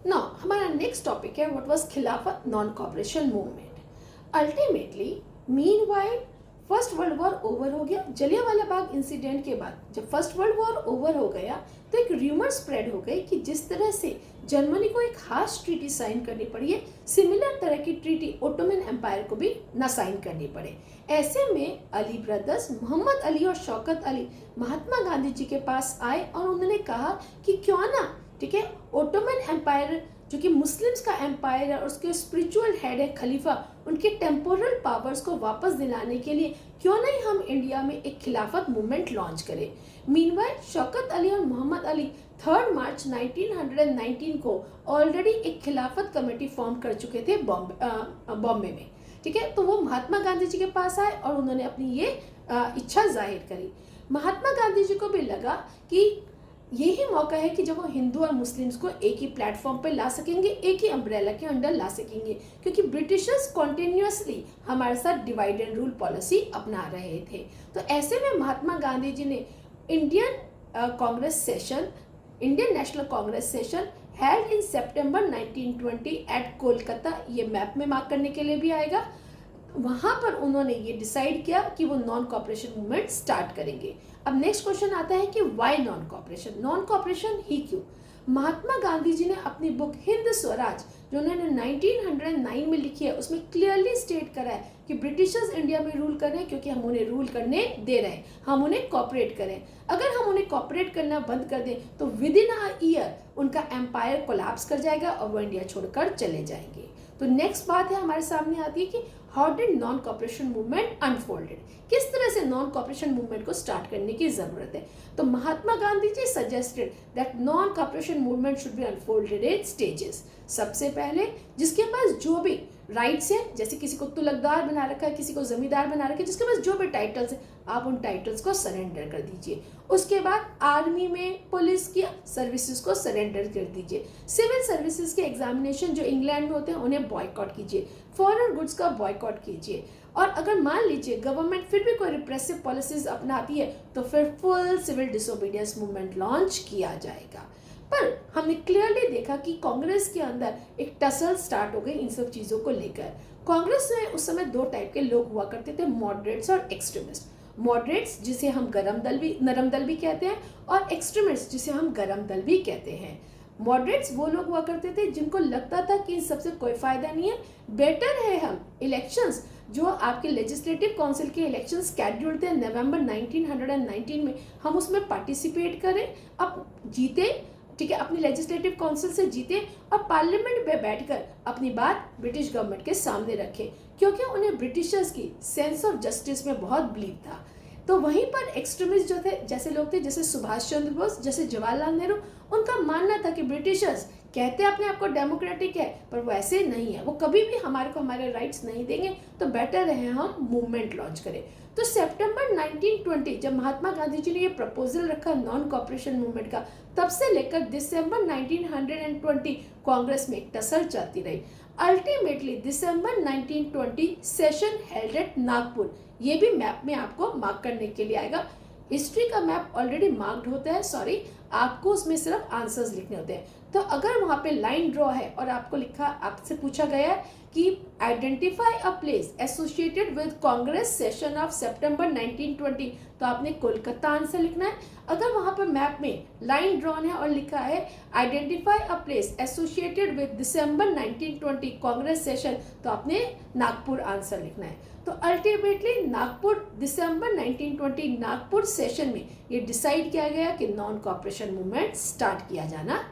Now हमारा next topic है what was खिलाफत non cooperation movement. Ultimately meanwhile first world war over हो गया। जलियांवाला बाग इंसिडेंट के बाद जब फर्स्ट वर्ल्ड वॉर ओवर हो गया तो एक र्यूमर स्प्रेड हो गई कि जिस तरह से जर्मनी को एक खास ट्रीटी साइन करनी पड़ी है, सिमिलर तरह की ट्रीटी ओटोमन एम्पायर को भी ना साइन करनी पड़े। ऐसे में अली ब्रदर्स मोहम्मद अली और शौकत अली महात्मा गांधी जी के पास आए और उन्होंने कहा कि क्यों ना, ठीक है, ओटोमन एम्पायर जो कि मुस्लिम्स का एम्पायर है और उसके स्पिरिचुअल हेड है खलीफा, उनके टेम्पोरल पावर्स को वापस दिलाने के लिए क्यों नहीं हम इंडिया में एक खिलाफत मूवमेंट लॉन्च करें। मीनवाइल शौकत अली और मोहम्मद अली 3 मार्च 1919 को ऑलरेडी एक खिलाफत कमेटी फॉर्म कर चुके थे बॉम्बे में, ठीक है। तो वो महात्मा गांधी जी के पास आए और उन्होंने अपनी ये इच्छा जाहिर करी। महात्मा गांधी जी को भी लगा कि यही मौका है कि जब वो हिंदू और मुस्लिम्स को एक ही प्लेटफॉर्म पर ला सकेंगे, एक ही अम्ब्रेला के अंडर ला सकेंगे, क्योंकि ब्रिटिशर्स कॉन्टिन्यूसली हमारे साथ डिवाइड एंड रूल पॉलिसी अपना रहे थे। तो ऐसे में महात्मा गांधी जी ने Indian National Congress session held in September 1920 at Kolkata, ये मैप में मार्क करने के लिए भी आएगा। वहां पर उन्होंने ये डिसाइड किया कि वो नॉन कॉपरेशन मूवमेंट स्टार्ट करेंगे। अब नेक्स्ट क्वेश्चन आता है कि व्हाई नॉन कॉपरेशन ही क्यों। महात्मा गांधी जी ने अपनी बुक हिंद स्वराज जो उन्होंने 1909 में लिखी है, उसमें क्लियरली स्टेट करा है कि ब्रिटिशर्स इंडिया में रूल कर रहे हैं क्योंकि हम उन्हें रूल करने दे रहे हैं, हम उन्हें कॉपरेट करें। अगर हम उन्हें कॉपरेट करना बंद कर दें तो विद इन अ ईयर उनका एम्पायर कोलैप्स कर जाएगा और वो इंडिया छोड़कर चले जाएंगे। तो नेक्स्ट बात है हमारे सामने आती है कि how did non cooperation movement unfolded, किस तरह से नॉन कॉपरेशन मूवमेंट को स्टार्ट करने की जरूरत है। तो Mahatma Gandhi ji suggested that non cooperation movement should be unfolded in stages. सबसे पहले जिसके पास जो भी राइट्स हैं, जैसे किसी को तुलकदार बना रखा है, किसी को जमींदार बना रखा है, जिसके पास जो भी टाइटल्स है आप उन टाइटल्स को सरेंडर कर दीजिए। उसके बाद आर्मी में पुलिस की सर्विसेज को सरेंडर कर दीजिए। सिविल सर्विसेज के एग्जामिनेशन जो इंग्लैंड में होते हैं उन्हें बॉयकॉट कीजिए। फॉरेन गुड्स का बॉयकॉट कीजिए। और अगर मान लीजिए गवर्नमेंट फिर भी कोई रिप्रेसिव पॉलिसीज अपनाती है तो फिर full civil disobedience movement launch किया जाएगा। पर हमने क्लियरली देखा कि कांग्रेस के अंदर एक टसल स्टार्ट हो गई इन सब चीज़ों को लेकर। कांग्रेस में उस समय 2 टाइप के लोग हुआ करते थे, मॉडरेट्स और एक्सट्रीमिस्ट। मॉडरेट्स जिसे हम नरम दल भी कहते हैं, और एक्सट्रीमिस्ट जिसे हम गरम दल भी कहते हैं। मॉडरेट्स वो लोग हुआ करते थे जिनको लगता था कि इन सबसे कोई फायदा नहीं है, बेटर है हम इलेक्शंस जो आपके लेजिस्लेटिव काउंसिल के इलेक्शन स्केड्यूल्ड थे नवंबर 1919 में, हम उसमें पार्टिसिपेट करें, अब जीते, ठीक है, अपनी लेजिस्लेटिव काउंसिल से जीते और पार्लियामेंट में बैठकर अपनी बात ब्रिटिश गवर्नमेंट के सामने रखें, क्योंकि उन्हें ब्रिटिशर्स की सेंस ऑफ जस्टिस में बहुत बिलीव था। तो वहीं पर एक्सट्रीमिस्ट जो थे, जैसे लोग थे जैसे सुभाष चंद्र बोस, जैसे जवाहरलाल नेहरू, उनका मानना था कि ब्रिटिशर्स कहते अपने आप को डेमोक्रेटिक है पर वो ऐसे नहीं है, वो कभी भी हमारे को हमारे राइट्स नहीं देंगे, तो बेटर है हम मूवमेंट लॉन्च करें। तो सितंबर 1920 जब महात्मा गांधी जी ने ये प्रपोजल रखा नॉन कॉपरेशन मूवमेंट का, तब से लेकर दिसंबर 1920 कांग्रेस में एक टसल चलती रही। Ultimately December 1920 session held at Nagpur, ये भी मैप में आपको मार्क करने के लिए आएगा। हिस्ट्री का मैप ऑलरेडी मार्क्ड होता है, सॉरी, आपको उसमें सिर्फ आंसर्स लिखने होते हैं। तो अगर वहां पे लाइन ड्रॉ है और आपसे पूछा गया है कि identify a place associated with Congress session of September 1920, तो आपने कोलकाता आंसर लिखना है। अगर वहां पर मैप में लाइन ड्रॉन है और लिखा है identify a place associated with December 1920 Congress session, तो आपने नागपुर आंसर लिखना है। तो अल्टीमेटली नागपुर दिसंबर 1920 नागपुर सेशन में ये डिसाइड किया गया कि नॉन कॉपरेशन मूवमेंट स्टार्ट किया जाना